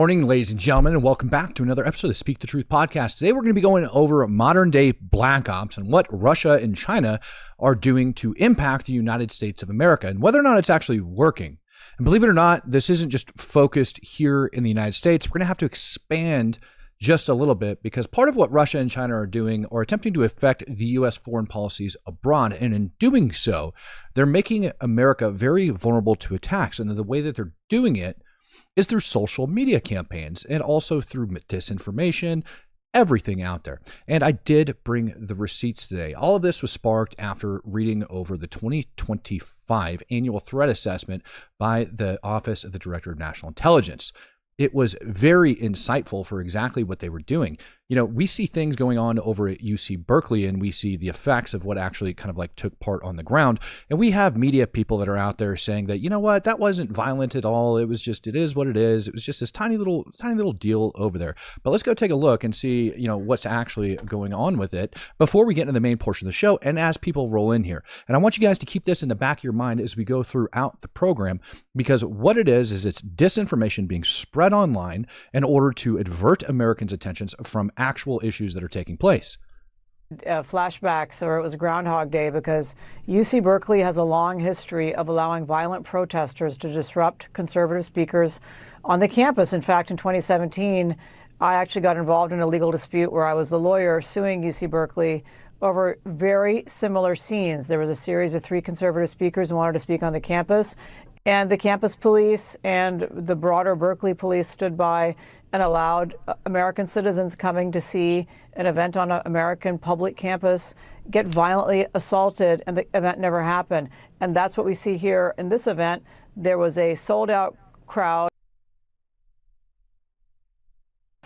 Morning, ladies and gentlemen, and welcome back to another episode of the Speak the Truth podcast. Today, we're going to be going over modern day black ops and what Russia and China are doing to impact the United States of America and whether or not it's actually working. And believe it or not, this isn't just focused here in the United States. We're going to have to expand just a little bit because part of what Russia and China are doing are attempting to affect the U.S. foreign policies abroad. And in doing so, they're making America very vulnerable to attacks. And the way that they're doing it is through social media campaigns and also through disinformation, everything out there. And I did bring the receipts today. All of this was sparked after reading over the 2025 annual threat assessment by the Office of the Director of National Intelligence. It was very insightful for exactly what they were doing. You know, we see things going on over at UC Berkeley and we see the effects of what actually kind of like took part on the ground. And we have media people that are out there saying that, you know what, that wasn't violent at all. It was just, it is what it is. It was just this tiny little deal over there. But let's go take a look and see, you know, what's actually going on with it before we get into the main portion of the show and as people roll in here. And I want you guys to keep this in the back of your mind as we go throughout the program, because what it is it's disinformation being spread online in order to avert Americans' attentions from actual issues that are taking place. Flashbacks, or it was Groundhog Day, because UC Berkeley has a long history of allowing violent protesters to disrupt conservative speakers on the campus. In fact, in 2017, I actually got involved in a legal dispute where I was the lawyer suing UC Berkeley over very similar scenes. There was a series of 3 conservative speakers who wanted to speak on the campus, and the campus police and the broader Berkeley police stood by and allowed American citizens coming to see an event on an American public campus get violently assaulted, and the event never happened. And that's what we see here in this event. There was a sold-out crowd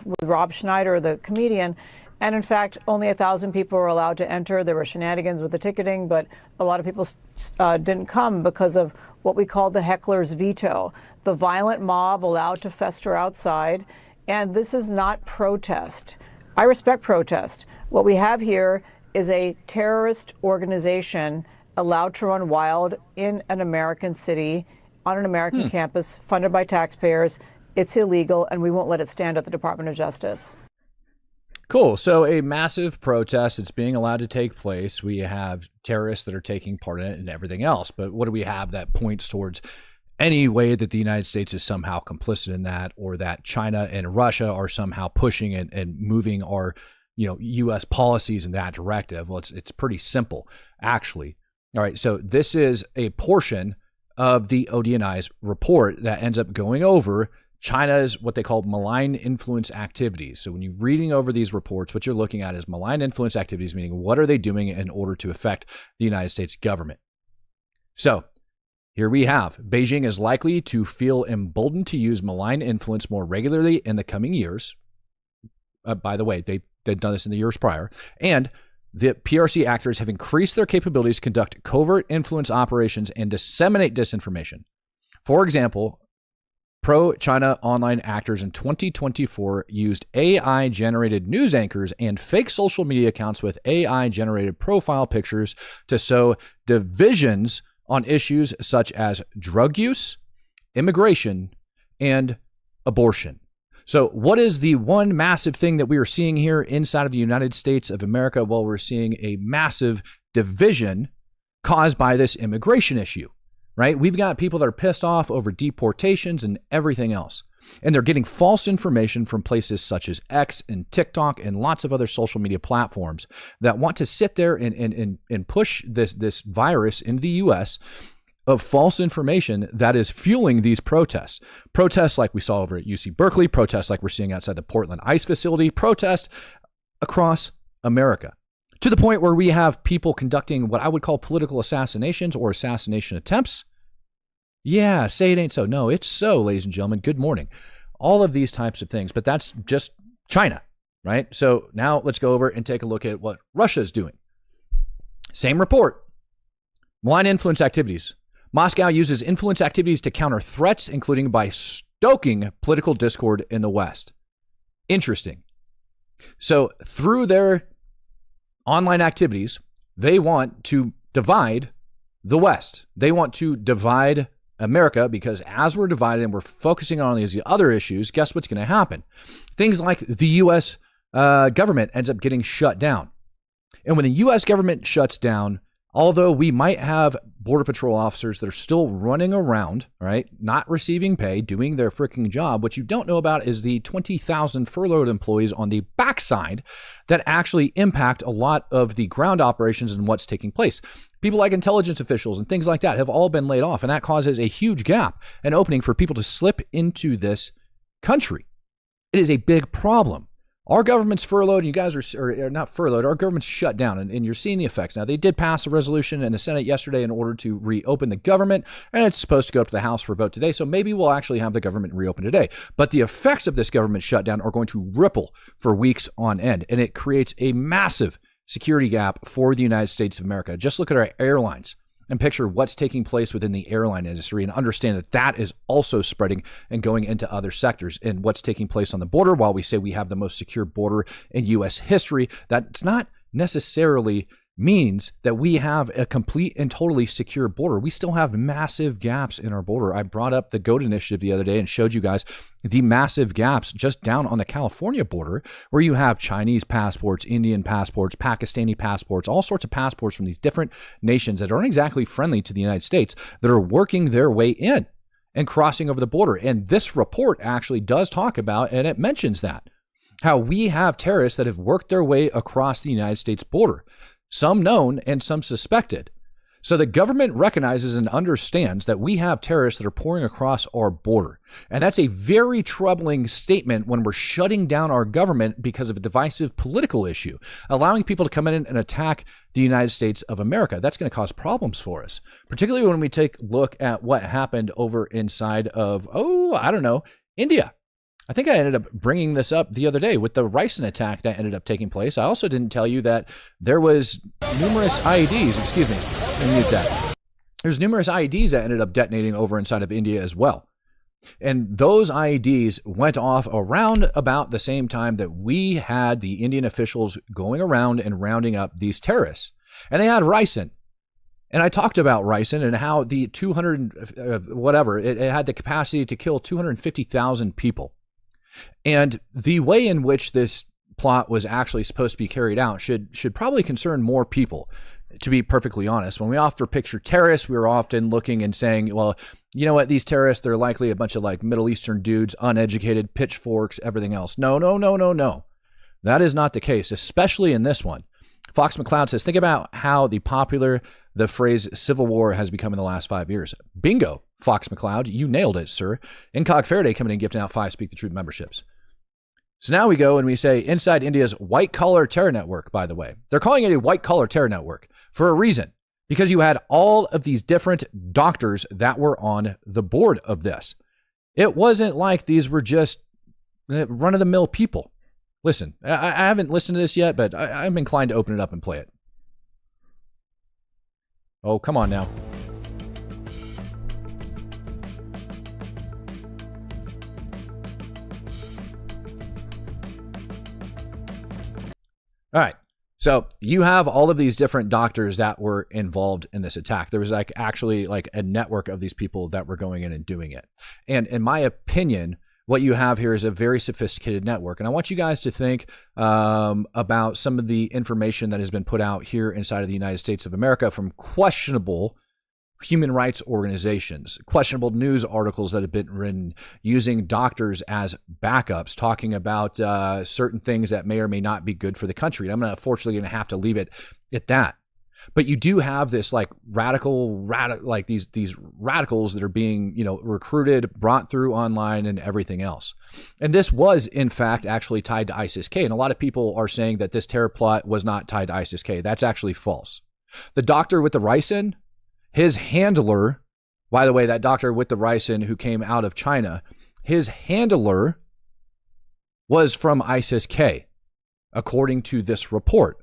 with Rob Schneider, the comedian, and in fact, only 1,000 people were allowed to enter. There were shenanigans with the ticketing, but a lot of people didn't come because of what we call the heckler's veto, the violent mob allowed to fester outside. And this is not protest. I respect protest. What we have here is a terrorist organization allowed to run wild in an American city, on an American campus, funded by taxpayers. It's illegal, and we won't let it stand at the Department of Justice. Cool. So a massive protest that's being allowed to take place. We have terrorists that are taking part in it and everything else. But what do we have that points towards any way that the United States is somehow complicit in that, or that China and Russia are somehow pushing it and moving our, U.S. policies in that directive? Well, it's pretty simple, actually. All right. So this is a portion of the ODNI's report that ends up going over China's what they call malign influence activities. So when you're reading over these reports, what you're looking at is malign influence activities, meaning what are they doing in order to affect the United States government? So here we have Beijing is likely to feel emboldened to use malign influence more regularly in the coming years. By the way, they've done this in the years prior. And the PRC actors have increased their capabilities to conduct covert influence operations and disseminate disinformation. For example, pro-China online actors in 2024 used AI-generated news anchors and fake social media accounts with AI-generated profile pictures to sow divisions on issues such as drug use, immigration, and abortion. So what is the one massive thing that we are seeing here inside of the United States of America? Well, we're seeing a massive division caused by this immigration issue, right? We've got people that are pissed off over deportations and everything else. And they're getting false information from places such as X and TikTok and lots of other social media platforms that want to sit there and push this virus into the U.S. of false information that is fueling these protests. Protests like we saw over at UC Berkeley, protests like we're seeing outside the Portland ICE facility, protests across America, to the point where we have people conducting what I would call political assassinations or assassination attempts. Yeah, say it ain't so. No, it's so, ladies and gentlemen. Good morning. All of these types of things, but that's just China, right? So now let's go over and take a look at what Russia is doing. Same report. Malign influence activities. Moscow uses influence activities to counter threats, including by stoking political discord in the West. Interesting. So through their online activities, they want to divide the West. They want to divide America, because as we're divided and we're focusing on these other issues, guess what's going to happen? Things like the U.S. Government ends up getting shut down. And when the U.S. government shuts down, although we might have Border Patrol officers that are still running around, right, not receiving pay, doing their freaking job, what you don't know about is the 20,000 furloughed employees on the backside that actually impact a lot of the ground operations and what's taking place. People like intelligence officials and things like that have all been laid off, and that causes a huge gap, an opening for people to slip into this country. It is a big problem. Our government's furloughed, and you guys are not furloughed. Our government's shut down, and you're seeing the effects. Now, they did pass a resolution in the Senate yesterday in order to reopen the government, and it's supposed to go up to the House for a vote today, so maybe we'll actually have the government reopen today. But the effects of this government shutdown are going to ripple for weeks on end, and it creates a massive security gap for the United States of America. Just look at our airlines and picture what's taking place within the airline industry and understand that that is also spreading and going into other sectors. And what's taking place on the border, while we say we have the most secure border in U.S. history, that's not necessarily means that we have a complete and totally secure border. We still have massive gaps in our border. I brought up the GOAT initiative the other day and showed you guys the massive gaps just down on the California border, where you have Chinese passports, Indian passports, Pakistani passports, all sorts of passports from these different nations that aren't exactly friendly to the United States that are working their way in and crossing over the border. And this report actually does talk about, and it mentions that, how we have terrorists that have worked their way across the United States border. Some known and some suspected. So the government recognizes and understands that we have terrorists that are pouring across our border. And that's a very troubling statement when we're shutting down our government because of a divisive political issue, allowing people to come in and attack the United States of America. That's going to cause problems for us, particularly when we take a look at what happened over inside of, India. I think I ended up bringing this up the other day with the ricin attack that ended up taking place. I also didn't tell you that there was numerous IEDs, let me mute that. There's numerous IEDs that ended up detonating over inside of India as well. And those IEDs went off around about the same time that we had the Indian officials going around and rounding up these terrorists. And they had ricin. And I talked about ricin and how the 200, it had the capacity to kill 250,000 people. And the way in which this plot was actually supposed to be carried out should probably concern more people, to be perfectly honest. When we often picture terrorists, we were often looking and saying, well, you know what, these terrorists, they're likely a bunch of like Middle Eastern dudes, uneducated, pitchforks, everything else. No. That is not the case, especially in this one. Fox McCloud says, think about how the phrase civil war has become in the last 5 years. Bingo, Fox McCloud, you nailed it, sir. Incog Faraday coming in gifting out 5 Speak the Truth memberships. So now we go and we say inside India's white-collar terror network, by the way. They're calling it a white-collar terror network for a reason, because you had all of these different doctors that were on the board of this. It wasn't like these were just run-of-the-mill people. Listen, I haven't listened to this yet, but I'm inclined to open it up and play it. Oh, come on now. All right. So you have all of these different doctors that were involved in this attack. There was actually a network of these people that were going in and doing it. And in my opinion, what you have here is a very sophisticated network. And I want you guys to think about some of the information that has been put out here inside of the United States of America from questionable human rights organizations, questionable news articles that have been written using doctors as backups, talking about certain things that may or may not be good for the country. And I'm unfortunately going to have to leave it at that. But you do have this these radicals that are being, recruited, brought through online and everything else. And this was, in fact, actually tied to ISIS-K. And a lot of people are saying that this terror plot was not tied to ISIS-K. That's actually false. The doctor with the ricin, his handler, by the way, that doctor with the ricin who came out of China, his handler was from ISIS-K, according to this report.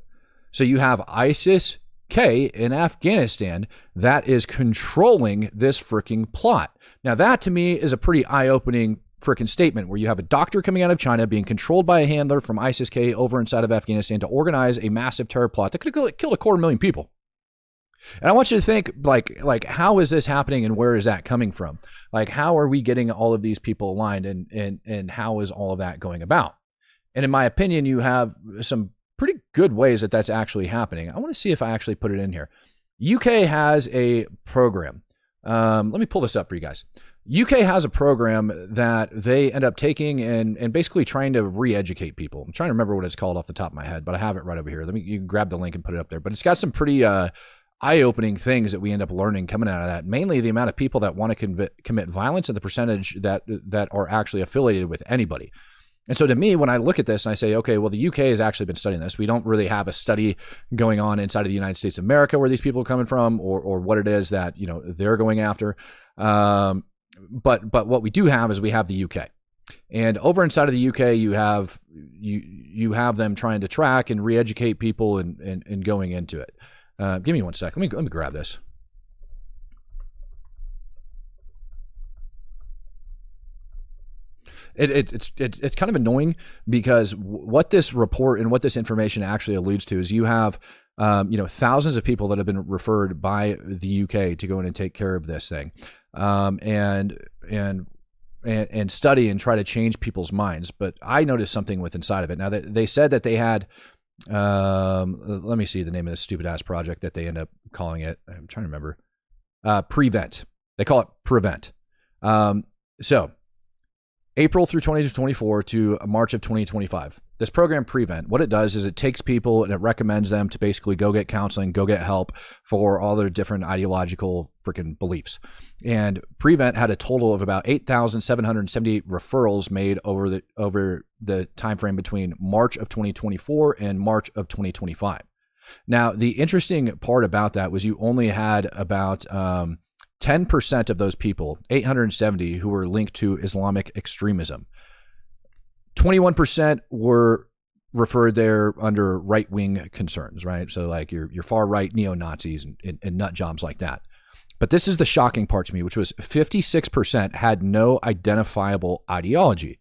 So you have ISIS-K in Afghanistan that is controlling this freaking plot. Now that to me is a pretty eye-opening freaking statement, where you have a doctor coming out of China being controlled by a handler from ISIS-K over inside of Afghanistan to organize a massive terror plot that could have killed 250,000 people. And I want you to think like how is this happening and where is that coming from? Like how are we getting all of these people aligned and how is all of that going about? And in my opinion, you have some pretty good ways that that's actually happening. I want to see if I actually put it in here. UK has a program. Let me pull this up for you guys. UK has a program that they end up taking and basically trying to re-educate people. I'm trying to remember what it's called off the top of my head, but I have it right over here. You can grab the link and put it up there. But it's got some pretty eye-opening things that we end up learning coming out of that. Mainly the amount of people that want to commit violence and the percentage that are actually affiliated with anybody. And so to me, when I look at this and I say, okay, well, the UK has actually been studying this. We don't really have a study going on inside of the United States of America where these people are coming from or what it is that, they're going after. But what we do have is we have the UK. And over inside of the UK, you have them trying to track and re-educate people and going into it. Give me one sec. Let me grab this. It's kind of annoying because what this report and what this information actually alludes to is you have thousands of people that have been referred by the UK to go in and take care of this thing, and study and try to change people's minds. But I noticed something with inside of it. Now they said that they had. Let me see the name of this stupid ass project that they end up calling it. I'm trying to remember. Prevent. They call it Prevent. So April through 2024 to March of 2025. This program Prevent, what it does is it takes people and it recommends them to basically go get counseling, go get help for all their different ideological freaking beliefs. And Prevent had a total of about 8,778 referrals made over the time frame between March of 2024 and March of 2025. Now, the interesting part about that was you only had about 10% of those people, 870, who were linked to Islamic extremism. 21% were referred there under right-wing concerns, right? So like your far-right neo-Nazis and nut jobs like that. But this is the shocking part to me, which was 56% had no identifiable ideology.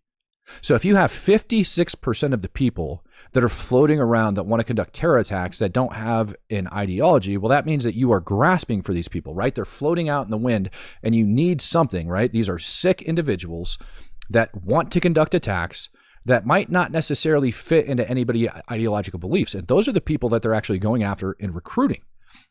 So if you have 56% of the people that are floating around that want to conduct terror attacks that don't have an ideology, well, that means that you are grasping for these people, right? They're floating out in the wind and you need something, right? These are sick individuals that want to conduct attacks that might not necessarily fit into anybody's ideological beliefs. And those are the people that they're actually going after in recruiting.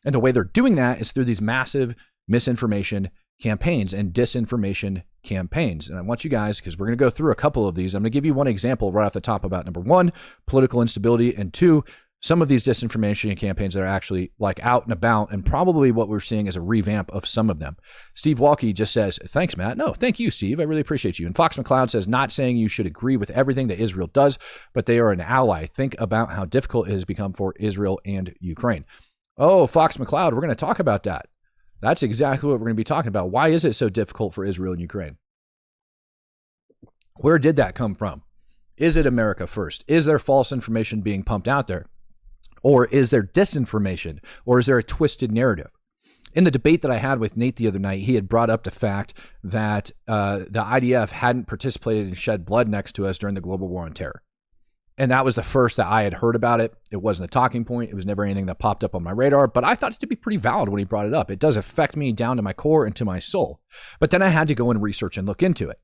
And the way they're doing that is through these massive misinformation campaigns and disinformation campaigns. And I want you guys, because we're going to go through a couple of these, I'm going to give you one example right off the top about number one, political instability, and two, some of these disinformation campaigns that are actually like out and about, and probably what we're seeing is a revamp of some of them. Steve Walke just says, thanks, Matt. No, thank you, Steve. I really appreciate you. And Fox McCloud says, not saying you should agree with everything that Israel does, but they are an ally. Think about how difficult it has become for Israel and Ukraine. Oh, Fox McCloud, we're going to talk about that. That's exactly what we're going to be talking about. Why is it so difficult for Israel and Ukraine? Where did that come from? Is it America first? Is there false information being pumped out there? Or is there disinformation? Or is there a twisted narrative? In the debate that I had with Nate the other night, he had brought up the fact that the IDF hadn't participated and shed blood next to us during the global war on terror. And that was the first that I had heard about it. It wasn't a talking point. It was never anything that popped up on my radar, but I thought it to be pretty valid when he brought it up. It does affect me down to my core and to my soul. But then I had to go and research and look into it.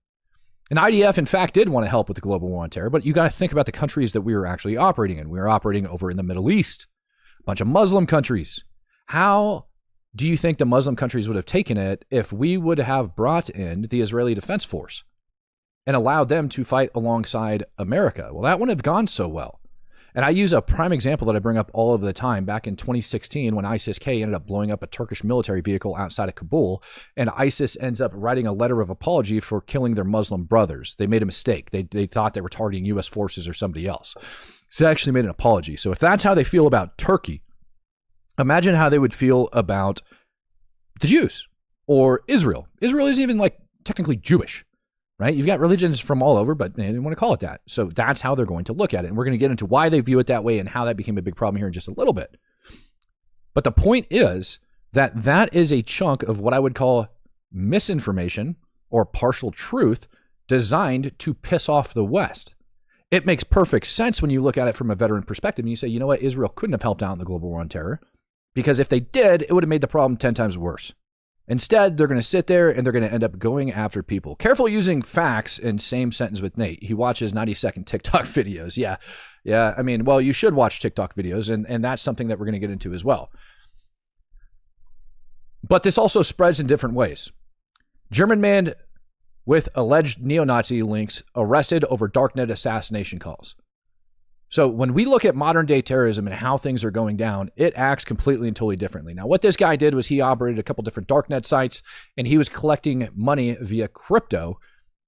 And IDF, in fact, did want to help with the global war on terror, but you got to think about the countries that we were actually operating in. We were operating over in the Middle East, a bunch of Muslim countries. How do you think the Muslim countries would have taken it if we would have brought in the Israeli Defense Force and allowed them to fight alongside America? Well, that wouldn't have gone so well. And I use a prime example that I bring up all of the time. Back in 2016, when ISIS-K ended up blowing up a Turkish military vehicle outside of Kabul, and ISIS ends up writing a letter of apology for killing their Muslim brothers. They made a mistake. They thought they were targeting U.S. forces or somebody else. So they actually made an apology. So if that's how they feel about Turkey, imagine how they would feel about the Jews or Israel. Israel isn't even like technically Jewish. Right? You've got religions from all over, but they didn't want to call it that. So that's how they're going to look at it. And we're going to get into why they view it that way and how that became a big problem here in just a little bit. But the point is that that is a chunk of what I would call misinformation or partial truth designed to piss off the West. It makes perfect sense when you look at it from a veteran perspective and you say, you know what, Israel couldn't have helped out in the global war on terror because if they did, it would have made the problem 10 times worse. Instead, they're going to sit there and they're going to end up going after people. Careful using facts in same sentence with Nate. He watches 90-second TikTok videos. Yeah. I mean, well, you should watch TikTok videos, and that's something that we're going to get into as well. But this also spreads in different ways. German man with alleged neo-Nazi links arrested over darknet assassination calls. So when we look at modern day terrorism and how things are going down, it acts completely and totally differently. Now, what this guy did was he operated a couple different darknet sites, and he was collecting money via crypto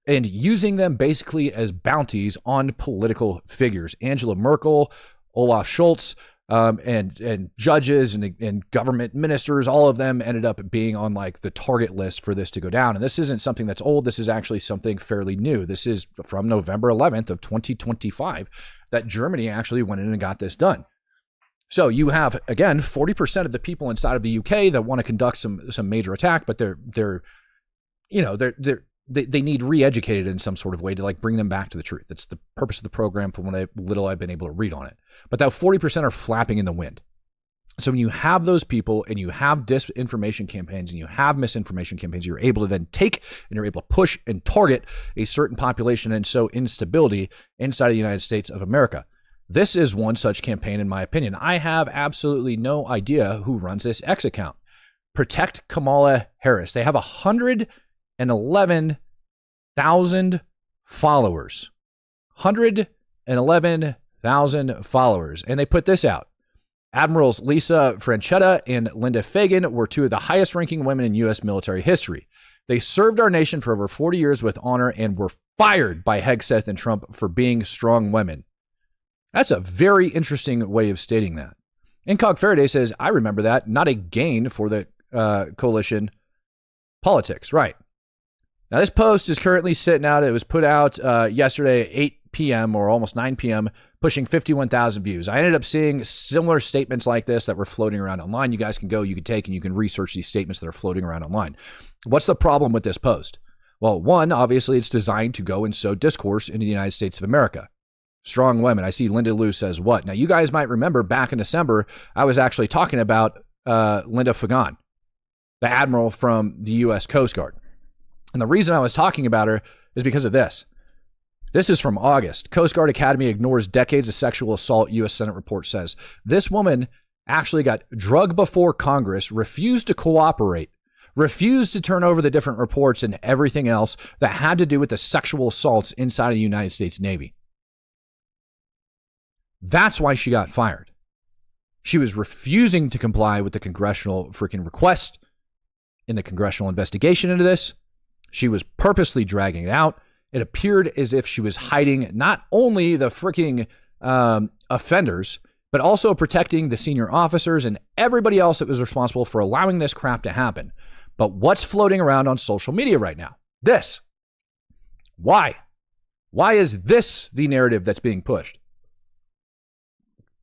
and using them basically as bounties on political figures. Angela Merkel, Olaf Scholz, and judges and government ministers, all of them ended up being on like the target list for this to go down. And this isn't something that's old. This is actually something fairly new. This is from November 11th of 2025 that Germany actually went in and got this done. So you have, again, 40% of the people inside of the UK that want to conduct some major attack, but they need re-educated in some sort of way to like bring them back to the truth. That's the purpose of the program from what little I've been able to read on it. But that 40% are flapping in the wind. So when you have those people and you have disinformation campaigns and you have misinformation campaigns, you're able to then take and you're able to push and target a certain population and sow instability inside of the United States of America. This is one such campaign, in my opinion. I have absolutely no idea who runs this X account. Protect Kamala Harris. They have 111,000 followers. 111,000 followers. And they put this out. Admirals Lisa Franchetta and Linda Fagan were two of the highest ranking women in U.S. military history. They served our nation for over 40 years with honor and were fired by Hegseth and Trump for being strong women. That's a very interesting way of stating that. Incog Faraday says, I remember that. Not a gain for the coalition politics. Right. Now, this post is currently sitting out. It was put out yesterday at 8 p.m. or almost 9 p.m., pushing 51,000 views. I ended up seeing similar statements like this that were floating around online. You guys can go, you can take, and you can research these statements that are floating around online. What's the problem with this post? Well, one, obviously, it's designed to go and sow discourse into the United States of America. Strong women. I see Linda Liu says what? Now, you guys might remember back in December, I was actually talking about Linda Fagan, the admiral from the U.S. Coast Guard. And the reason I was talking about her is because of this. This is from August. Coast Guard Academy ignores decades of sexual assault, U.S. Senate report says. This woman actually got drugged before Congress, refused to cooperate, refused to turn over the different reports and everything else that had to do with the sexual assaults inside of the United States Navy. That's why she got fired. She was refusing to comply with the congressional freaking request in the congressional investigation into this. She was purposely dragging it out. It appeared as if she was hiding not only the freaking offenders, but also protecting the senior officers and everybody else that was responsible for allowing this crap to happen. But what's floating around on social media right now? This. Why? Why is this the narrative that's being pushed?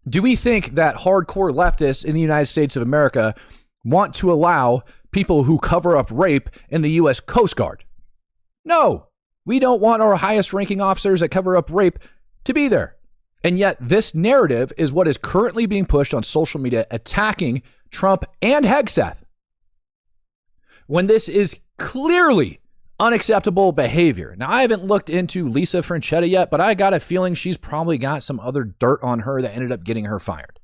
Do we think that hardcore leftists in the United States of America want to allow people who cover up rape in the U.S. Coast Guard? No. We don't want our highest ranking officers that cover up rape to be there. And yet this narrative is what is currently being pushed on social media, attacking Trump and Hegseth, when this is clearly unacceptable behavior. Now, I haven't looked into Lisa Franchetta yet, but I got a feeling she's probably got some other dirt on her that ended up getting her fired.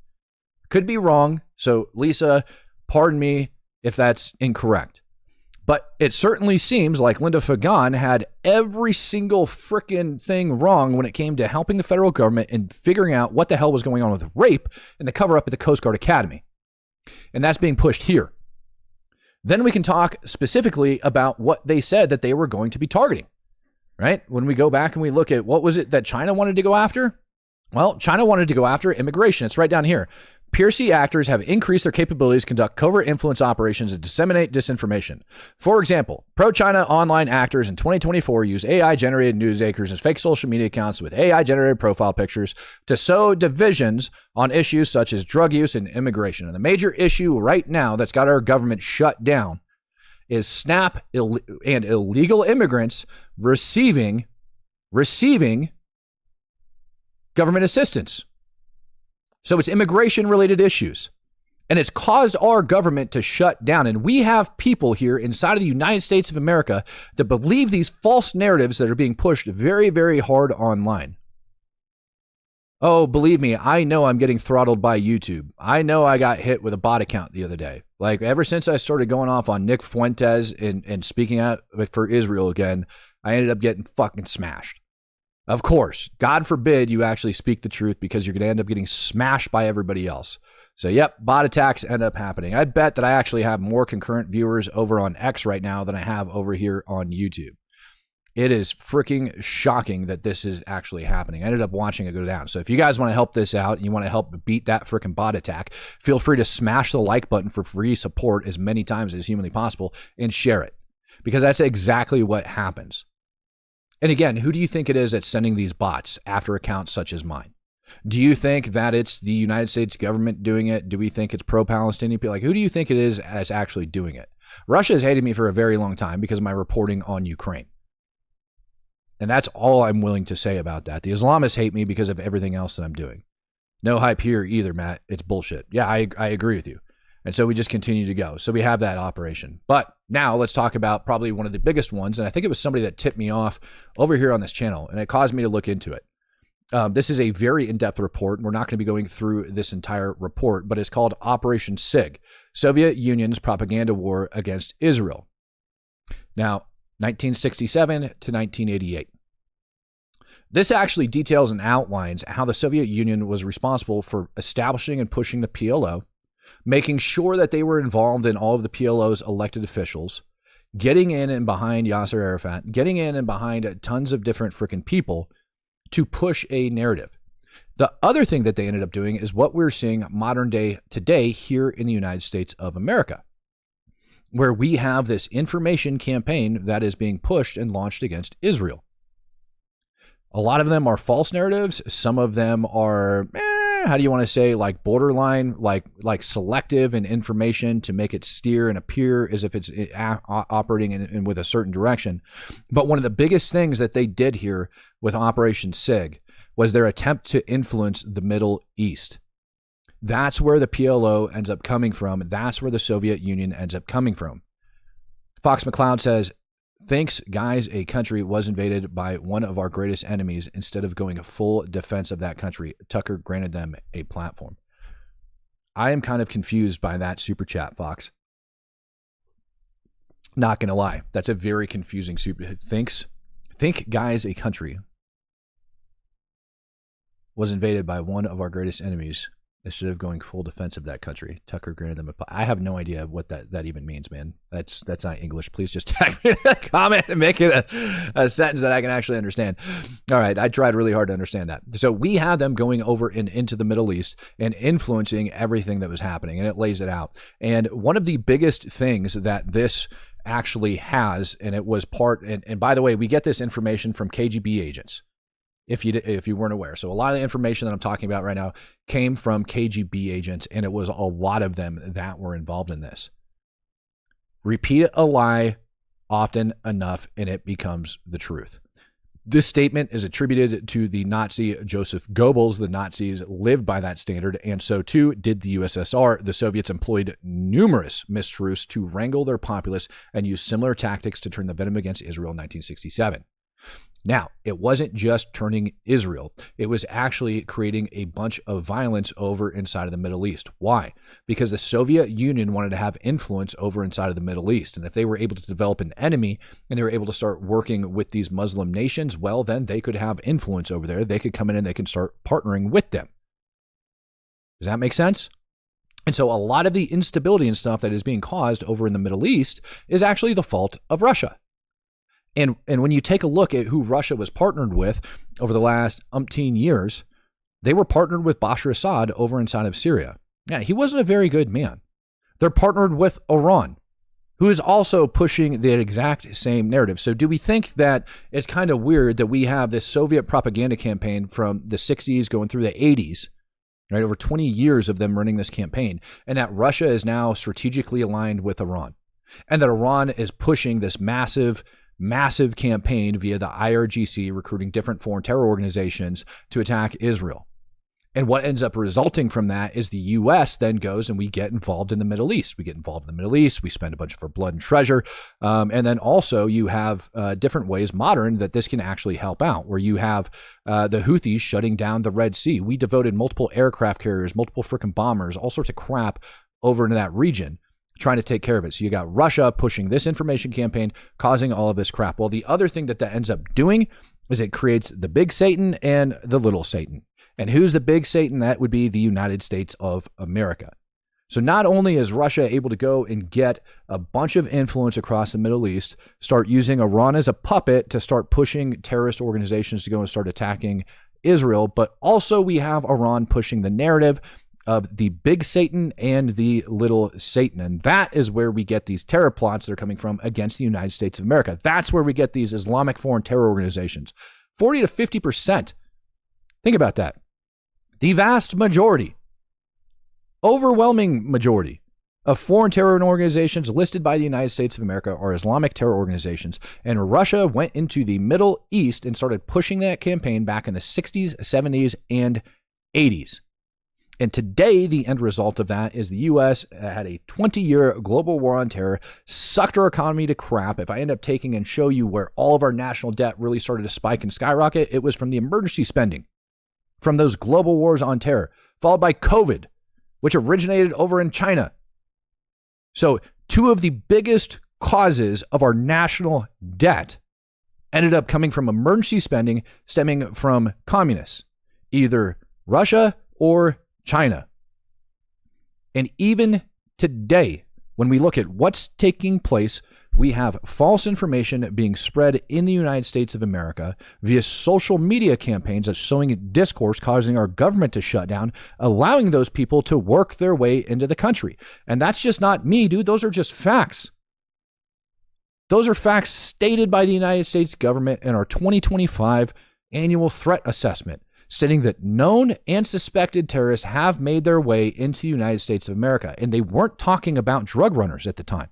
Could be wrong. So Lisa, pardon me if that's incorrect. But it certainly seems like Linda Fagan had every single frickin' thing wrong when it came to helping the federal government and figuring out what the hell was going on with rape and the cover up at the Coast Guard Academy. And that's being pushed here. Then we can talk specifically about what they said that they were going to be targeting, right? When we go back and we look at what was it that China wanted to go after? Well, China wanted to go after immigration. It's right down here. PRC actors have increased their capabilities to conduct covert influence operations and disseminate disinformation. For example, pro-China online actors in 2024 use AI-generated news anchors as fake social media accounts with AI-generated profile pictures to sow divisions on issues such as drug use and immigration. And the major issue right now that's got our government shut down is SNAP and illegal immigrants receiving government assistance. So it's immigration-related issues. And it's caused our government to shut down. And we have people here inside of the United States of America that believe these false narratives that are being pushed very, very hard online. Oh, believe me, I know I'm getting throttled by YouTube. I know I got hit with a bot account the other day. Like, ever since I started going off on Nick Fuentes and speaking out for Israel again, I ended up getting fucking smashed. Of course, God forbid you actually speak the truth, because you're going to end up getting smashed by everybody else. So, yep, bot attacks end up happening. I'd bet that I actually have more concurrent viewers over on X right now than I have over here on YouTube. It is freaking shocking that this is actually happening. I ended up watching it go down. So if you guys want to help this out and you want to help beat that freaking bot attack, feel free to smash the like button for free support as many times as humanly possible and share it, because that's exactly what happens. And again, who do you think it is that's sending these bots after accounts such as mine? Do you think that it's the United States government doing it? Do we think it's pro-Palestinian people? Like, who do you think it is that's actually doing it? Russia has hated me for a very long time because of my reporting on Ukraine. And that's all I'm willing to say about that. The Islamists hate me because of everything else that I'm doing. No hype here either, Matt. It's bullshit. Yeah, I agree with you. And so we just continue to go. So we have that operation. But now let's talk about probably one of the biggest ones. And I think it was somebody that tipped me off over here on this channel, and it caused me to look into it. This is a very in-depth report. We're not going to be going through this entire report, but it's called Operation SIG, Soviet Union's Propaganda War Against Israel. Now, 1967 to 1988. This actually details and outlines how the Soviet Union was responsible for establishing and pushing the PLO, making sure that they were involved in all of the PLO's elected officials, getting in and behind Yasser Arafat, getting in and behind tons of different freaking people to push a narrative. The other thing that they ended up doing is what we're seeing modern day today here in the United States of America, where we have this information campaign that is being pushed and launched against Israel. A lot of them are false narratives. Some of them are, how do you want to say, like borderline, like selective in information to make it steer and appear as if it's operating in with a certain direction. But one of the biggest things that they did here with Operation SIG was their attempt to influence the Middle East. That's where the PLO ends up coming from. That's where the Soviet Union ends up coming from. Fox McCloud says, thinks, guys, a country was invaded by one of our greatest enemies. Instead of going full defense of that country, Tucker granted them a platform. I am kind of confused by that super chat, Fox. Not going to lie. That's a very confusing super. Think, guys, a country was invaded by one of our greatest enemies. Instead of going full defense of that country, Tucker granted them I have no idea what that even means, man. That's not English. Please just tag me in a comment and make it a sentence that I can actually understand. All right, I tried really hard to understand that. So we had them going over into the Middle East and influencing everything that was happening, and it lays it out. And one of the biggest things that this actually has, and it was part, and by the way, we get this information from KGB agents. If you weren't aware. So a lot of the information that I'm talking about right now came from KGB agents, and it was a lot of them that were involved in this. Repeat a lie often enough, and it becomes the truth. This statement is attributed to the Nazi Joseph Goebbels. The Nazis lived by that standard, and so too did the USSR. The Soviets employed numerous mistruths to wrangle their populace and used similar tactics to turn the venom against Israel in 1967. Now, it wasn't just turning Israel. It was actually creating a bunch of violence over inside of the Middle East. Why? Because the Soviet Union wanted to have influence over inside of the Middle East. And if they were able to develop an enemy and they were able to start working with these Muslim nations, well, then they could have influence over there. They could come in and they could start partnering with them. Does that make sense? And so a lot of the instability and stuff that is being caused over in the Middle East is actually the fault of Russia. And when you take a look at who Russia was partnered with over the last umpteen years, they were partnered with Bashar Assad over inside of Syria. Yeah, he wasn't a very good man. They're partnered with Iran, who is also pushing the exact same narrative. So do we think that it's kind of weird that we have this Soviet propaganda campaign from the 60s going through the 80s, right? Over 20 years of them running this campaign, and that Russia is now strategically aligned with Iran, and that Iran is pushing this massive campaign via the IRGC, recruiting different foreign terror organizations to attack Israel. And what ends up resulting from that is the U.S. then goes and we get involved in the Middle East. We get involved in the Middle East. We spend a bunch of our blood and treasure. And then also you have different ways modern that this can actually help out, where you have the Houthis shutting down the Red Sea. We devoted multiple aircraft carriers, multiple freaking bombers, all sorts of crap over into that region, trying to take care of it. So you got Russia pushing this information campaign, causing all of this crap. Well, the other thing that ends up doing is it creates the big Satan and the little Satan. And who's the big Satan? That would be the United States of America. So not only is Russia able to go and get a bunch of influence across the Middle East, start using Iran as a puppet to start pushing terrorist organizations to go and start attacking Israel, but also we have Iran pushing the narrative of the big Satan and the little Satan. And that is where we get these terror plots that are coming from against the United States of America. That's where we get these Islamic foreign terror organizations. 40 to 50%. Think about that. The vast majority, overwhelming majority of foreign terror organizations listed by the United States of America are Islamic terror organizations. And Russia went into the Middle East and started pushing that campaign back in the 60s, 70s, and 80s. And today, the end result of that is the U.S. had a 20-year global war on terror, sucked our economy to crap. If I end up taking and show you where all of our national debt really started to spike and skyrocket, it was from the emergency spending, from those global wars on terror, followed by COVID, which originated over in China. So two of the biggest causes of our national debt ended up coming from emergency spending stemming from communists, either Russia or China. And even today, when we look at what's taking place, we have false information being spread in the United States of America via social media campaigns that's sowing discourse, causing our government to shut down, allowing those people to work their way into the country. And that's just not me, dude. Those are just facts. Those are facts stated by the United States government in our 2025 annual threat assessment, stating that known and suspected terrorists have made their way into the United States of America. And they weren't talking about drug runners at the time.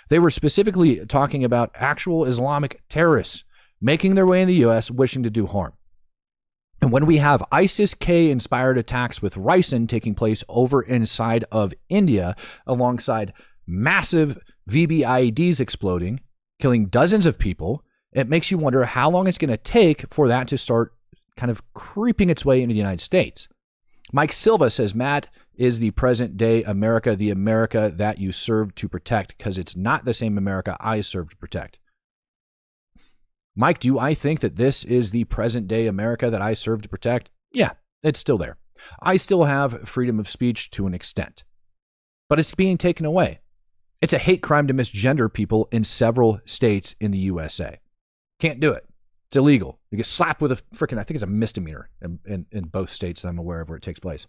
They were specifically talking about actual Islamic terrorists making their way in the U.S. wishing to do harm. And when we have ISIS-K inspired attacks with ricin taking place over inside of India, alongside massive VBIEDs exploding, killing dozens of people, it makes you wonder how long it's going to take for that to start kind of creeping its way into the United States. Mike Silva says, Matt, is the present day America the America that you served to protect? Because it's not the same America I served to protect. Mike, do I think that this is the present day America that I served to protect? Yeah, it's still there. I still have freedom of speech to an extent, but it's being taken away. It's a hate crime to misgender people in several states in the USA. Can't do it. It's illegal. You get slapped with a freaking, I think it's a misdemeanor in both states that I'm aware of where it takes place.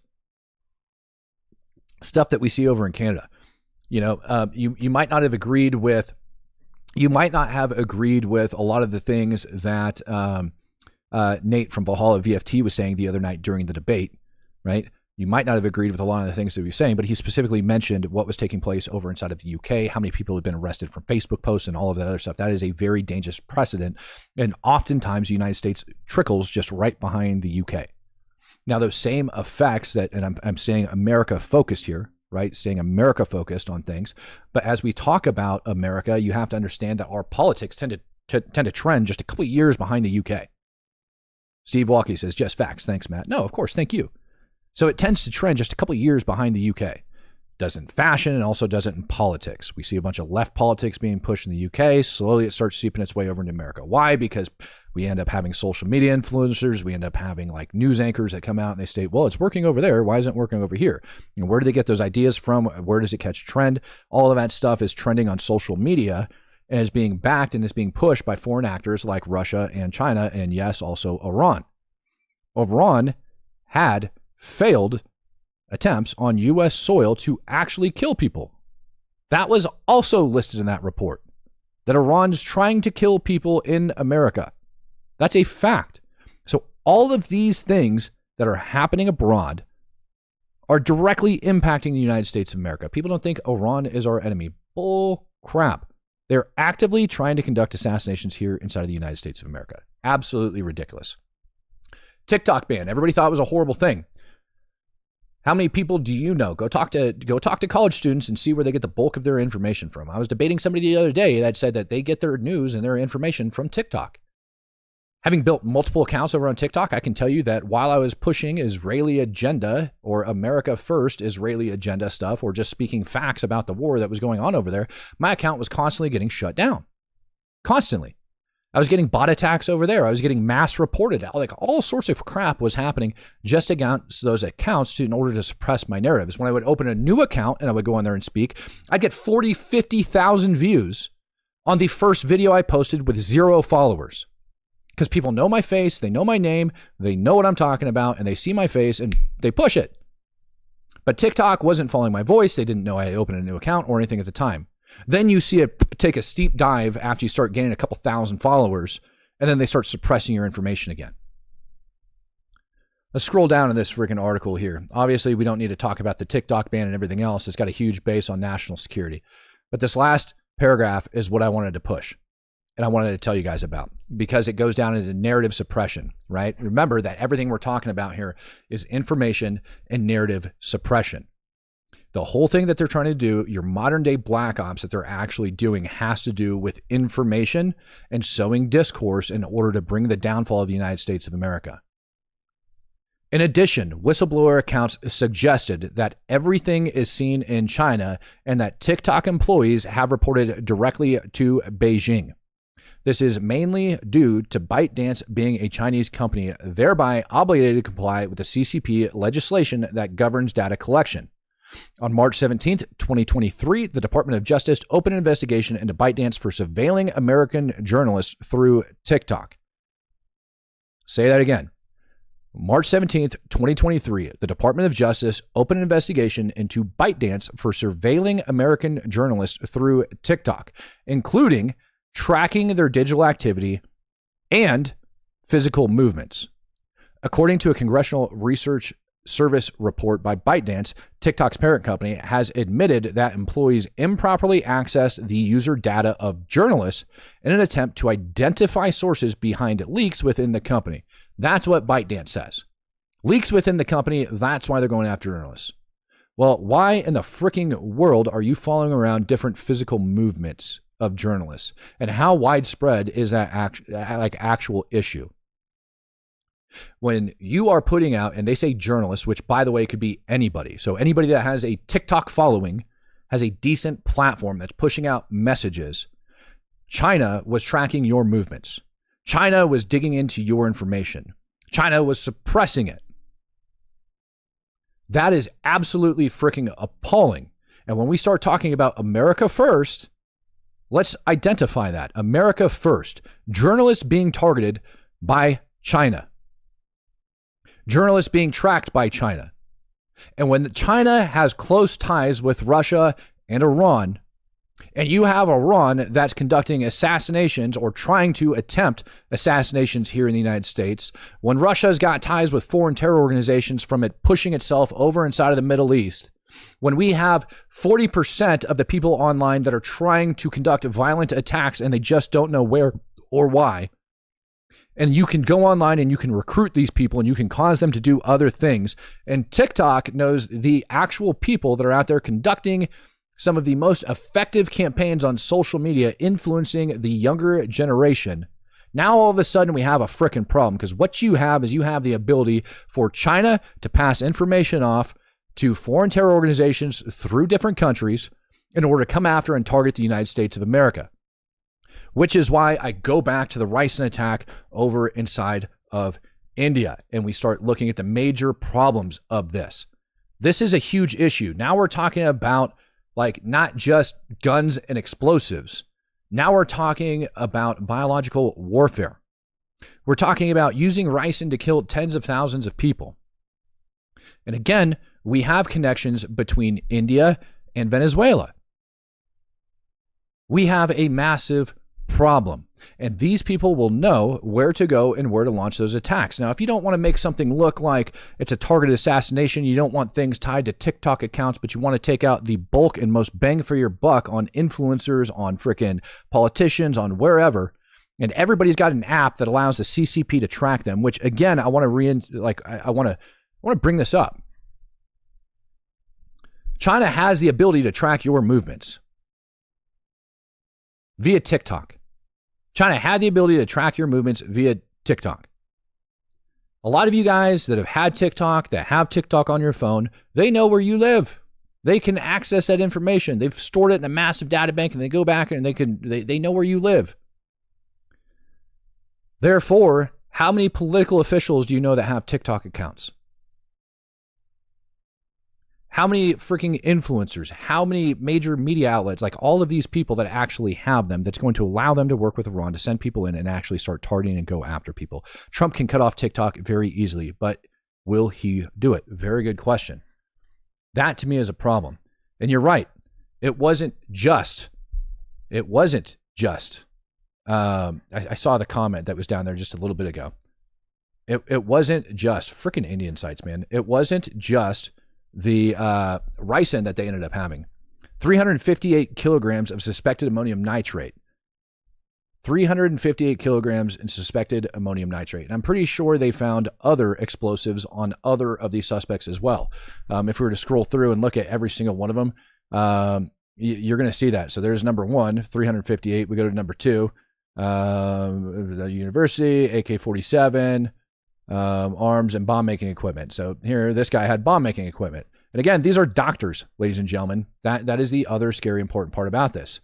Stuff that we see over in Canada. You know, you might not have agreed with, a lot of the things that Nate from Valhalla VFT was saying the other night during the debate, right? You might not have agreed with a lot of the things that he was saying, but he specifically mentioned what was taking place over inside of the UK, how many people have been arrested from Facebook posts and all of that other stuff. That is a very dangerous precedent. And oftentimes the United States trickles just right behind the UK. Now, those same effects that, and I'm saying America focused here, right? Staying America focused on things. But as we talk about America, you have to understand that our politics tend to trend just a couple of years behind the UK. Steve Walkie says, just facts. Thanks, Matt. No, of course. Thank you. So it tends to trend just a couple of years behind the UK. Does it in fashion and also does it in politics. We see a bunch of left politics being pushed in the UK. Slowly it starts seeping its way over into America. Why? Because we end up having social media influencers. We end up having like news anchors that come out and they state, well, it's working over there. Why isn't it working over here? And where do they get those ideas from? Where does it catch trend? All of that stuff is trending on social media and is being backed and is being pushed by foreign actors like Russia and China. And yes, also Iran. Iran had failed attempts on U.S. soil to actually kill people. That was also listed in that report, that Iran's trying to kill people in America. That's a fact. So all of these things that are happening abroad are directly impacting the United States of America. People don't think Iran is our enemy. Bull crap. They're actively trying to conduct assassinations here inside of the United States of America. Absolutely ridiculous. TikTok ban. Everybody thought it was a horrible thing. How many people do you know? Go talk to college students and see where they get the bulk of their information from. I was debating somebody the other day that said that they get their news and their information from TikTok. Having built multiple accounts over on TikTok, I can tell you that while I was pushing Israeli agenda or America first Israeli agenda stuff, or just speaking facts about the war that was going on over there, my account was constantly getting shut down. Constantly. I was getting bot attacks over there. I was getting mass reported. Like all sorts of crap was happening just against those accounts in order to suppress my narratives. When I would open a new account and I would go on there and speak, I'd get 40, 50,000 views on the first video I posted with 0 followers. Because people know my face, they know my name, they know what I'm talking about, and they see my face and they push it. But TikTok wasn't following my voice. They didn't know I had opened a new account or anything at the time. Then you see it take a steep dive after you start gaining a couple thousand followers, and then they start suppressing your information again. Let's scroll down in this freaking article here. Obviously, we don't need to talk about the TikTok ban and everything else. It's got a huge base on national security. But this last paragraph is what I wanted to push. And I wanted to tell you guys about, because it goes down into narrative suppression, right? Remember that everything we're talking about here is information and narrative suppression. The whole thing that they're trying to do, your modern day black ops that they're actually doing, has to do with information and sowing discourse in order to bring the downfall of the United States of America. In addition, whistleblower accounts suggested that everything is seen in China and that TikTok employees have reported directly to Beijing. This is mainly due to ByteDance being a Chinese company, thereby obligated to comply with the CCP legislation that governs data collection. On March 17th, 2023, the Department of Justice opened an investigation into ByteDance for surveilling American journalists through TikTok. Say that again. March 17th, 2023, the Department of Justice opened an investigation into ByteDance for surveilling American journalists through TikTok, including tracking their digital activity and physical movements. According to a Congressional Research Service report by ByteDance, TikTok's parent company has admitted that employees improperly accessed the user data of journalists in an attempt to identify sources behind leaks within the company. That's what ByteDance says. Leaks within the company, that's why they're going after journalists. Well, why in the freaking world are you following around different physical movements of journalists? And how widespread is that actual issue? When you are putting out, and they say journalists, which by the way could be anybody. So anybody that has a TikTok following, has a decent platform that's pushing out messages. China was tracking your movements. China was digging into your information. China was suppressing it. That is absolutely freaking appalling. And when we start talking about America first, let's identify that. America first. Journalists being targeted by China. Journalists being tracked by China. And when China has close ties with Russia and Iran, and you have Iran that's conducting assassinations or trying to attempt assassinations here in the United States, when Russia's got ties with foreign terror organizations from it pushing itself over inside of the Middle East, when we have 40% of the people online that are trying to conduct violent attacks and they just don't know where or why, and you can go online and you can recruit these people and you can cause them to do other things. And TikTok knows the actual people that are out there conducting some of the most effective campaigns on social media, influencing the younger generation. Now, all of a sudden, we have a frickin' problem, because what you have is you have the ability for China to pass information off to foreign terror organizations through different countries in order to come after and target the United States of America. Which is why I go back to the ricin attack over inside of India, and we start looking at the major problems of this. This is a huge issue. Now we're talking about like not just guns and explosives. Now we're talking about biological warfare. We're talking about using ricin to kill tens of thousands of people. And again, we have connections between India and Venezuela. We have a massive problem. And these people will know where to go and where to launch those attacks. Now, if you don't want to make something look like it's a targeted assassination, you don't want things tied to TikTok accounts, but you want to take out the bulk and most bang for your buck on influencers, on frickin' politicians, on wherever, and everybody's got an app that allows the CCP to track them, which again, I want to bring this up. China has the ability to track your movements via TikTok. China had the ability to track your movements via TikTok. A lot of you guys that have had TikTok, that have TikTok on your phone, they know where you live. They can access that information. They've stored it in a massive data bank, and they go back and they know where you live. Therefore, how many political officials do you know that have TikTok accounts? How many freaking influencers? How many major media outlets? Like all of these people that actually have them, that's going to allow them to work with Iran to send people in and actually start targeting and go after people. Trump can cut off TikTok very easily, but will he do it? Very good question. That to me is a problem. And you're right. It wasn't just. I saw the comment that was down there just a little bit ago. It wasn't just freaking Indian sites, man. It wasn't just the ricin that they ended up having. 358 kilograms of suspected ammonium nitrate. 358 kilograms in suspected ammonium nitrate. And I'm pretty sure they found other explosives on other of these suspects as well. If we were to scroll through and look at every single one of them, you're going to see that. So there's number one, 358. We go to number two, the university, AK-47, arms and bomb making equipment. So here, this guy had bomb making equipment. And again, these are doctors, ladies and gentlemen. That is the other scary important part about this.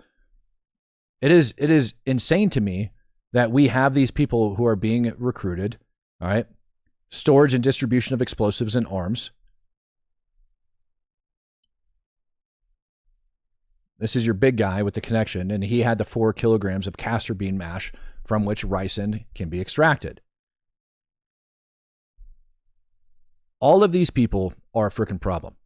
It is insane to me that we have these people who are being recruited, all right? Storage and distribution of explosives and arms. This is your big guy with the connection, and he had the 4 kilograms of castor bean mash from which ricin can be extracted. All of these people are a freaking problem.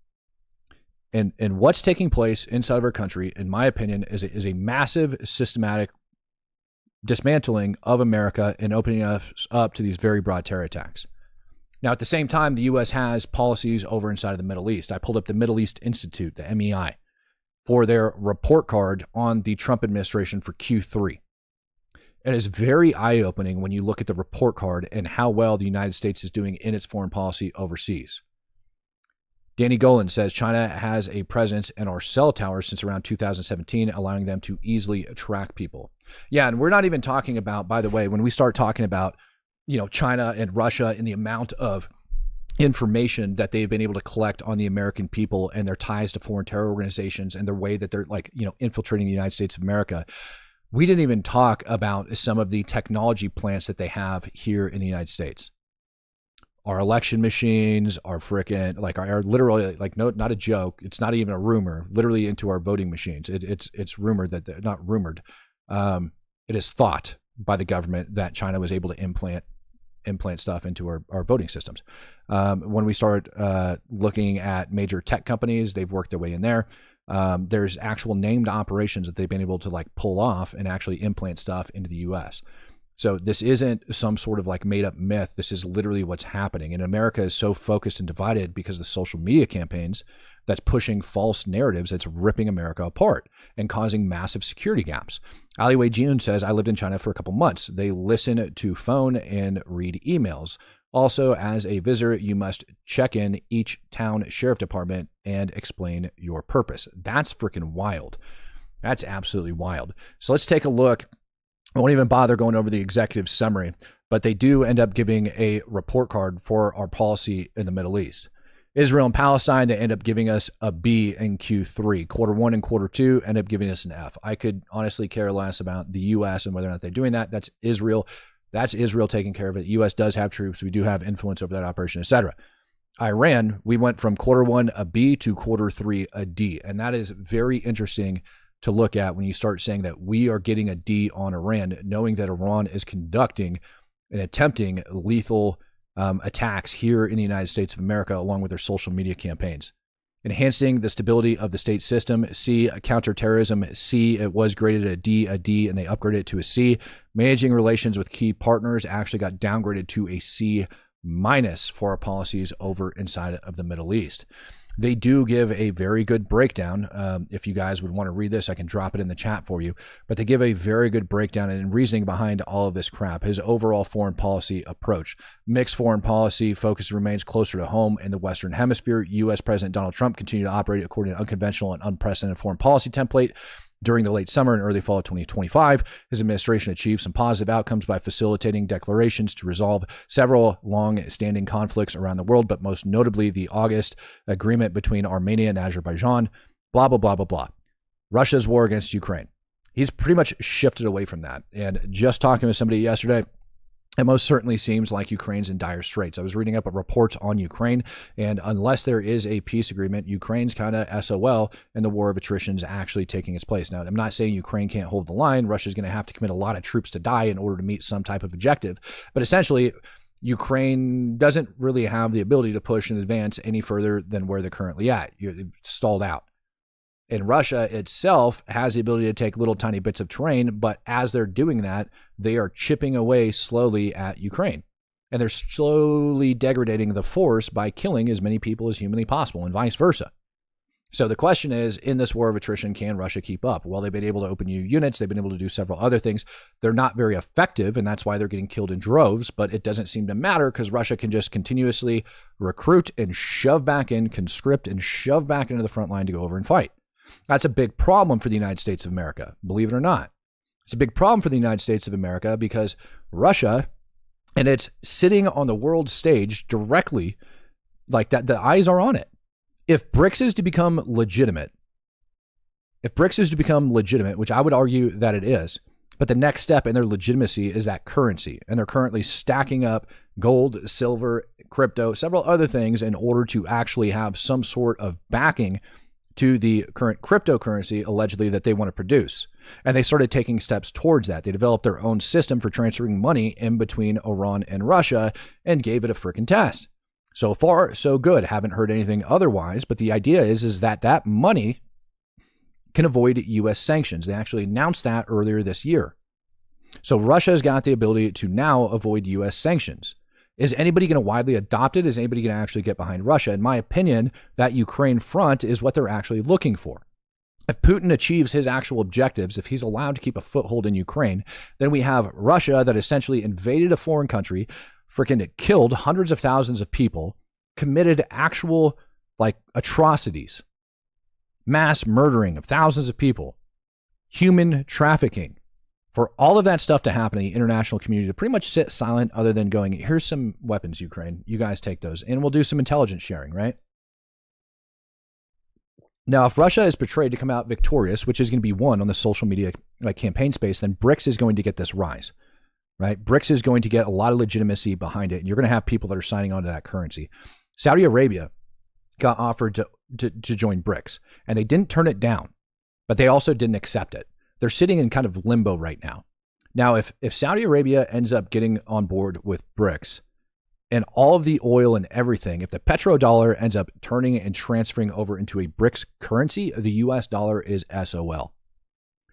And what's taking place inside of our country, in my opinion, is a massive systematic dismantling of America and opening us up to these very broad terror attacks. Now, at the same time, the U.S. has policies over inside of the Middle East. I pulled up the Middle East Institute, the MEI, for their report card on the Trump administration for Q3. It is very eye-opening when you look at the report card and how well the United States is doing in its foreign policy overseas. Danny Golan says China has a presence in our cell towers since around 2017, allowing them to easily track people. Yeah, and we're not even talking about, by the way, when we start talking about, China and Russia and the amount of information that they've been able to collect on the American people and their ties to foreign terror organizations and their way that they're infiltrating the United States of America. We didn't even talk about some of the technology plants that they have here in the United States. Our election machines are freaking are literally no, not a joke. It's not even a rumor. Literally into our voting machines. It's rumored that not rumored. It is thought by the government that China was able to implant stuff into our voting systems. When we start looking at major tech companies, they've worked their way in there. There's actual named operations that they've been able to pull off and actually implant stuff into the U.S. So this isn't some sort of made up myth. This is literally what's happening. And America is so focused and divided because of the social media campaigns that's pushing false narratives that's ripping America apart and causing massive security gaps. Aliwei Jun says, I lived in China for a couple months. They listen to phone and read emails. Also, as a visitor, you must check in each town sheriff department and explain your purpose. That's freaking wild. That's absolutely wild. So let's take a look. I won't even bother going over the executive summary, but they do end up giving a report card for our policy in the Middle East. Israel and Palestine, they end up giving us a B in Q3. Quarter 1 and quarter 2 end up giving us an F. I could honestly care less about the U.S. and whether or not they're doing that. That's Israel. That's Israel taking care of it. The U.S. does have troops. We do have influence over that operation, etc. Iran, we went from quarter 1 a B to quarter 3 a D. And that is very interesting to look at when you start saying that we are getting a D on Iran, knowing that Iran is conducting and attempting lethal attacks here in the United States of America, along with their social media campaigns. Enhancing the stability of the state system, C. Counterterrorism, C. It was graded a D, and they upgraded it to a C. Managing relations with key partners actually got downgraded to a C- for our policies over inside of the Middle East. they do give a very good breakdown. If you guys would want to read this, I can drop it in the chat for you. But they give a very good breakdown and reasoning behind all of this crap. His overall foreign policy approach. Mixed foreign policy focus remains closer to home in the Western Hemisphere. U.S. President Donald Trump continued to operate according to unconventional and unprecedented foreign policy template. During the late summer and early fall of 2025, his administration achieved some positive outcomes by facilitating declarations to resolve several long-standing conflicts around the world, but most notably the August agreement between Armenia and Azerbaijan, blah, blah, blah, blah, blah. Russia's war against Ukraine. He's pretty much shifted away from that. And just talking with somebody yesterday, it most certainly seems like Ukraine's in dire straits. I was reading up a report on Ukraine, and unless there is a peace agreement, Ukraine's kind of SOL, and the war of attrition is actually taking its place. Now, I'm not saying Ukraine can't hold the line. Russia's going to have to commit a lot of troops to die in order to meet some type of objective. But essentially, Ukraine doesn't really have the ability to push and advance any further than where they're currently at. You're stalled out. And Russia itself has the ability to take little tiny bits of terrain, but as they're doing that, they are chipping away slowly at Ukraine. And they're slowly degrading the force by killing as many people as humanly possible and vice versa. So the question is, in this war of attrition, can Russia keep up? Well, they've been able to open new units. They've been able to do several other things. They're not very effective, and that's why they're getting killed in droves, but it doesn't seem to matter because Russia can just continuously recruit and shove back in, conscript and shove back into the front line to go over and fight. That's a big problem for the United States of America, believe it or not. It's a big problem for the United States of America because Russia, and it's sitting on the world stage directly like that. The eyes are on it. If BRICS is to become legitimate, which I would argue that it is, but the next step in their legitimacy is that currency. And they're currently stacking up gold, silver, crypto, several other things in order to actually have some sort of backing to the current cryptocurrency, allegedly, that they want to produce. And they started taking steps towards that. They developed their own system for transferring money in between Iran and Russia and gave it a freaking test. So far, so good. Haven't heard anything otherwise. But the idea is that that money can avoid U.S. sanctions. They actually announced that earlier this year. So Russia has got the ability to now avoid U.S. sanctions. Is anybody going to widely adopt it? Is anybody going to actually get behind Russia? In my opinion, that Ukraine front is what they're actually looking for. If Putin achieves his actual objectives, if he's allowed to keep a foothold in Ukraine, then we have Russia that essentially invaded a foreign country, freaking killed hundreds of thousands of people, committed actual atrocities, mass murdering of thousands of people, human trafficking. For all of that stuff to happen in the international community to pretty much sit silent other than going, here's some weapons, Ukraine. You guys take those. And we'll do some intelligence sharing, right? Now, if Russia is portrayed to come out victorious, which is going to be one on the social media campaign space, then BRICS is going to get this rise, right? BRICS is going to get a lot of legitimacy behind it. And you're going to have people that are signing on to that currency. Saudi Arabia got offered to join BRICS, and they didn't turn it down, but they also didn't accept it. They're sitting in kind of limbo right now. Now, if Saudi Arabia ends up getting on board with BRICS and all of the oil and everything, if the petrodollar ends up turning and transferring over into a BRICS currency, the US dollar is SOL.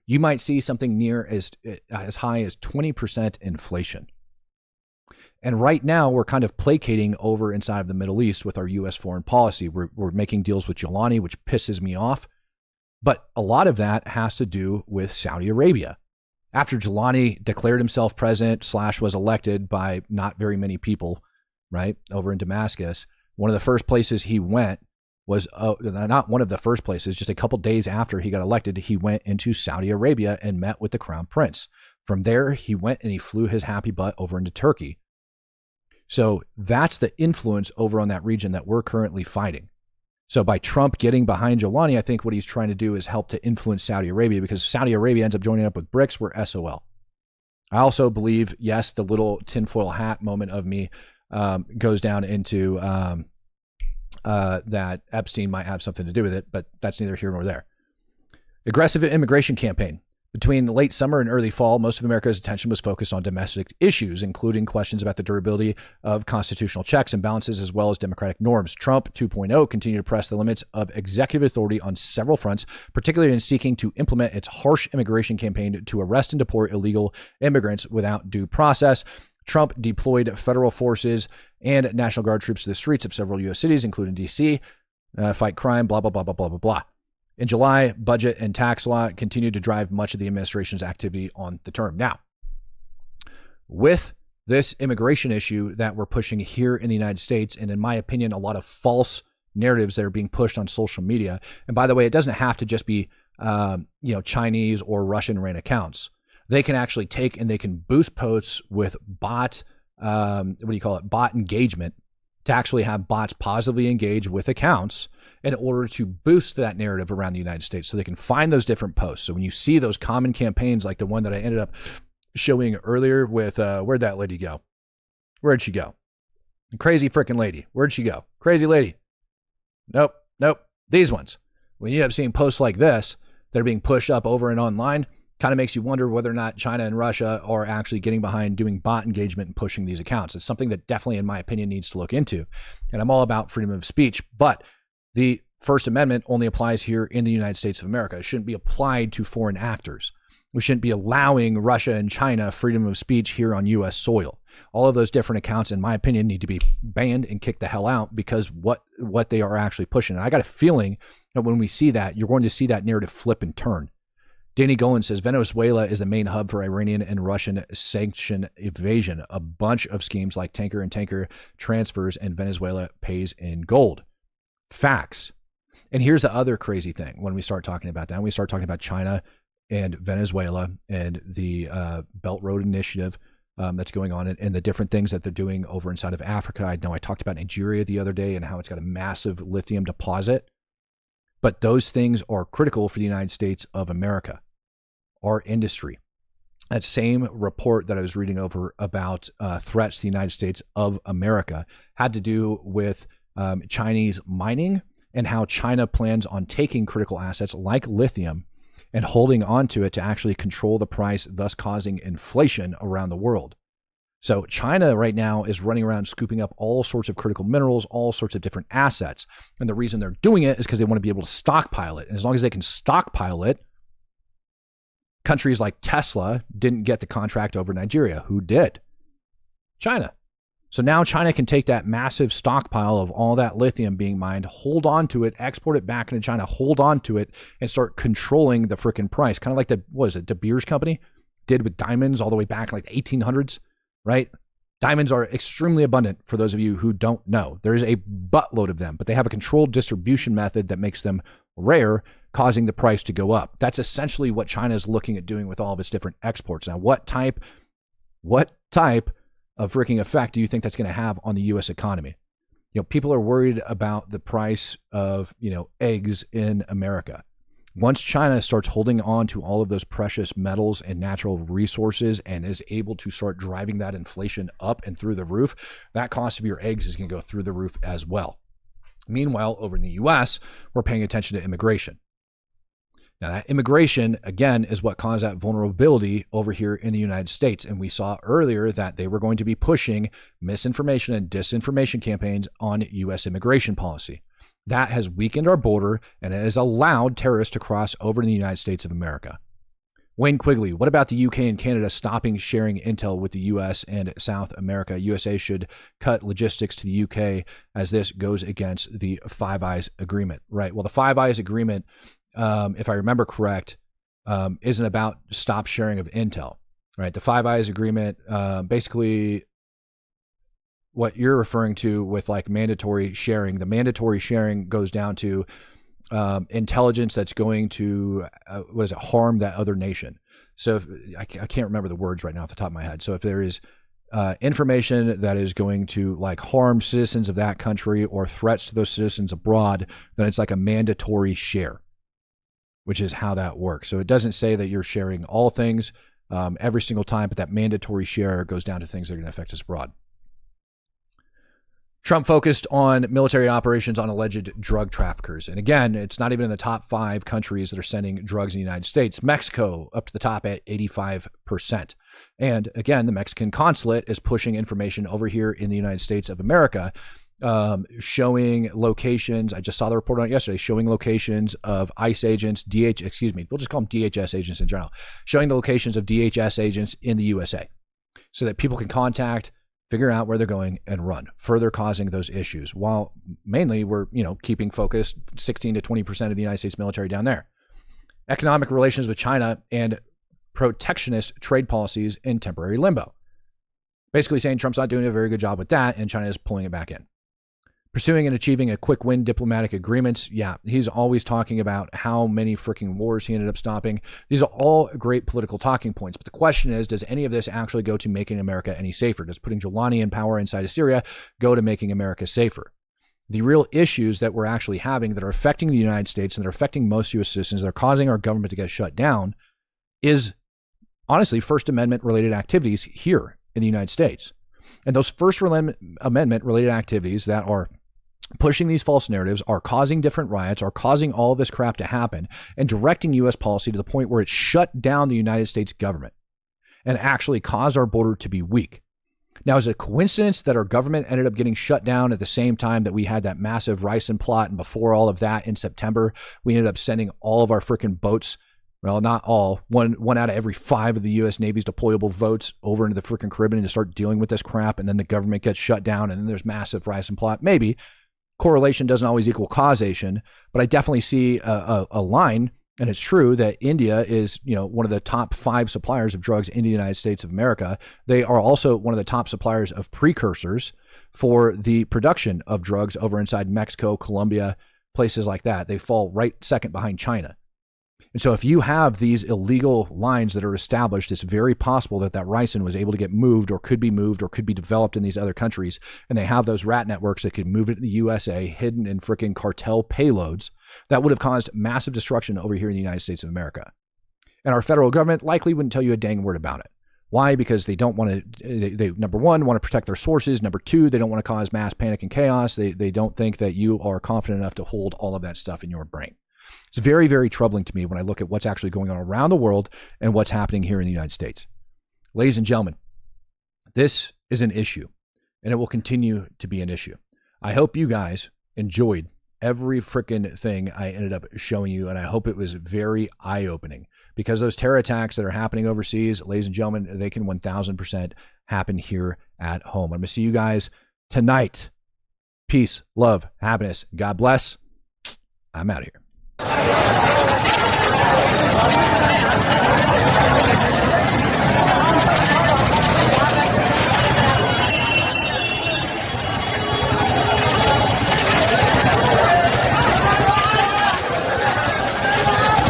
You might see something near as high as 20% inflation. And right now, we're kind of placating over inside of the Middle East with our U.S. foreign policy. We're making deals with Jelani, which pisses me off. But a lot of that has to do with Saudi Arabia. After Jelani declared himself president / was elected by not very many people, right, over in Damascus, one of the first places he went was, not one of the first places, just a couple days after he got elected, he went into Saudi Arabia and met with the crown prince. From there, he went and he flew his happy butt over into Turkey. So that's the influence over on that region that we're currently fighting. So by Trump getting behind Jelani, I think what he's trying to do is help to influence Saudi Arabia, because Saudi Arabia ends up joining up with BRICS, we're SOL. I also believe, yes, the little tinfoil hat moment of me goes down into that Epstein might have something to do with it, but that's neither here nor there. Aggressive immigration campaign. Between late summer and early fall, most of America's attention was focused on domestic issues, including questions about the durability of constitutional checks and balances, as well as democratic norms. Trump 2.0 continued to press the limits of executive authority on several fronts, particularly in seeking to implement its harsh immigration campaign to arrest and deport illegal immigrants without due process. Trump deployed federal forces and National Guard troops to the streets of several U.S. cities, including D.C., fight crime, blah, blah, blah, blah, blah, blah, blah. In July, budget and tax law continued to drive much of the administration's activity on the term. Now, with this immigration issue that we're pushing here in the United States, and in my opinion, a lot of false narratives that are being pushed on social media. And by the way, it doesn't have to just be, Chinese or Russian ran accounts. They can actually take and they can boost posts with bot engagement to actually have bots positively engage with accounts in order to boost that narrative around the United States so they can find those different posts. So when you see those common campaigns like the one that I ended up showing earlier with, where'd that lady go? Where'd she go? Crazy freaking lady. Where'd she go? Crazy lady. Nope. These ones. When you have seen posts like this that are being pushed up over and online, kind of makes you wonder whether or not China and Russia are actually getting behind doing bot engagement and pushing these accounts. It's something that definitely, in my opinion, needs to look into. And I'm all about freedom of speech, but the First Amendment only applies here in the United States of America. It shouldn't be applied to foreign actors. We shouldn't be allowing Russia and China freedom of speech here on U.S. soil. All of those different accounts, in my opinion, need to be banned and kicked the hell out because what they are actually pushing. And I got a feeling that when we see that, you're going to see that narrative flip and turn. Danny Golan says Venezuela is the main hub for Iranian and Russian sanction evasion. A bunch of schemes like tanker and tanker transfers, and Venezuela pays in gold. Facts. And here's the other crazy thing when we start talking about that. We start talking about China and Venezuela and the Belt Road Initiative that's going on and the different things that they're doing over inside of Africa. I know I talked about Nigeria the other day and how it's got a massive lithium deposit. But those things are critical for the United States of America, our industry. That same report that I was reading over about threats to the United States of America had to do with Chinese mining and how China plans on taking critical assets like lithium and holding on to it to actually control the price, thus causing inflation around the world. So China right now is running around scooping up all sorts of critical minerals, all sorts of different assets. And the reason they're doing it is because they want to be able to stockpile it. And as long as they can stockpile it, countries like Tesla didn't get the contract over Nigeria. Who did? China. So now China can take that massive stockpile of all that lithium being mined, hold on to it, export it back into China, hold on to it, and start controlling the freaking price. Kind of like De Beers Company did with diamonds all the way back in like the 1800s. Right? Diamonds are extremely abundant for those of you who don't know. There is a buttload of them, but they have a controlled distribution method that makes them rare, causing the price to go up. That's essentially what China is looking at doing with all of its different exports. Now, what type of freaking effect do you think that's going to have on the U.S. economy? People are worried about the price of, eggs in America. Once China starts holding on to all of those precious metals and natural resources and is able to start driving that inflation up and through the roof, that cost of your eggs is going to go through the roof as well. Meanwhile, over in the U.S., we're paying attention to immigration. Now, that immigration, again, is what caused that vulnerability over here in the United States. And we saw earlier that they were going to be pushing misinformation and disinformation campaigns on U.S. immigration policy. That has weakened our border and it has allowed terrorists to cross over to the United States of America. Wayne Quigley, what about the UK and Canada stopping sharing intel with the US and South America? USA should cut logistics to the UK as this goes against the Five Eyes Agreement, right? Well, the Five Eyes Agreement, if I remember correct, isn't about stop sharing of intel, right? The Five Eyes Agreement, basically what you're referring to with like mandatory sharing, the mandatory sharing goes down to intelligence that's going to harm that other nation. So if, I can't remember the words right now off the top of my head. So if there is information that is going to like harm citizens of that country or threats to those citizens abroad, then it's like a mandatory share, which is how that works. So it doesn't say that you're sharing all things every single time, but that mandatory share goes down to things that are going to affect us abroad. Trump focused on military operations on alleged drug traffickers. And again, it's not even in the top 5 countries that are sending drugs in the United States. Mexico up to the top at 85%. And again, the Mexican consulate is pushing information over here in the United States of America, showing locations. I just saw the report on it yesterday, showing locations of ICE agents, we'll just call them DHS agents in general, showing the locations of DHS agents in the USA so that people can contact figure out where they're going and run, further causing those issues, while mainly we're, keeping focused 16 to 20% of the United States military down there. Economic relations with China and protectionist trade policies in temporary limbo. Basically saying Trump's not doing a very good job with that, and China is pulling it back in. Pursuing and achieving a quick win diplomatic agreements. Yeah, he's always talking about how many freaking wars he ended up stopping. These are all great political talking points. But the question is, does any of this actually go to making America any safer? Does putting Jolani in power inside of Syria go to making America safer? The real issues that we're actually having that are affecting the United States and that are affecting most U.S. citizens, that are causing our government to get shut down, is honestly First Amendment related activities here in the United States. And those First Amendment related activities that are pushing these false narratives are causing different riots, are causing all of this crap to happen, and directing U.S. policy to the point where it shut down the United States government and actually caused our border to be weak. Now, is it a coincidence that our government ended up getting shut down at the same time that we had that massive ricin plot? And before all of that, in September, we ended up sending all of our freaking boats, well, not all, one out of every 5 of the U.S. Navy's deployable boats over into the freaking Caribbean to start dealing with this crap. And then the government gets shut down, and then there's massive ricin plot. Maybe. Correlation doesn't always equal causation, but I definitely see a line, and it's true that India is, one of the top 5 suppliers of drugs in the United States of America. They are also one of the top suppliers of precursors for the production of drugs over inside Mexico, Colombia, places like that. They fall right second behind China. And so if you have these illegal lines that are established, it's very possible that ricin was able to get moved or could be developed in these other countries. And they have those rat networks that could move it to the USA, hidden in freaking cartel payloads that would have caused massive destruction over here in the United States of America. And our federal government likely wouldn't tell you a dang word about it. Why? Because they don't want to, they number one, want to protect their sources. Number two, they don't want to cause mass panic and chaos. They don't think that you are confident enough to hold all of that stuff in your brain. It's very, very troubling to me when I look at what's actually going on around the world and what's happening here in the United States. Ladies and gentlemen, this is an issue, and it will continue to be an issue. I hope you guys enjoyed every freaking thing I ended up showing you, and I hope it was very eye-opening, because those terror attacks that are happening overseas, ladies and gentlemen, they can 1000% happen here at home. I'm going to see you guys tonight. Peace, love, happiness. God bless. I'm out of here.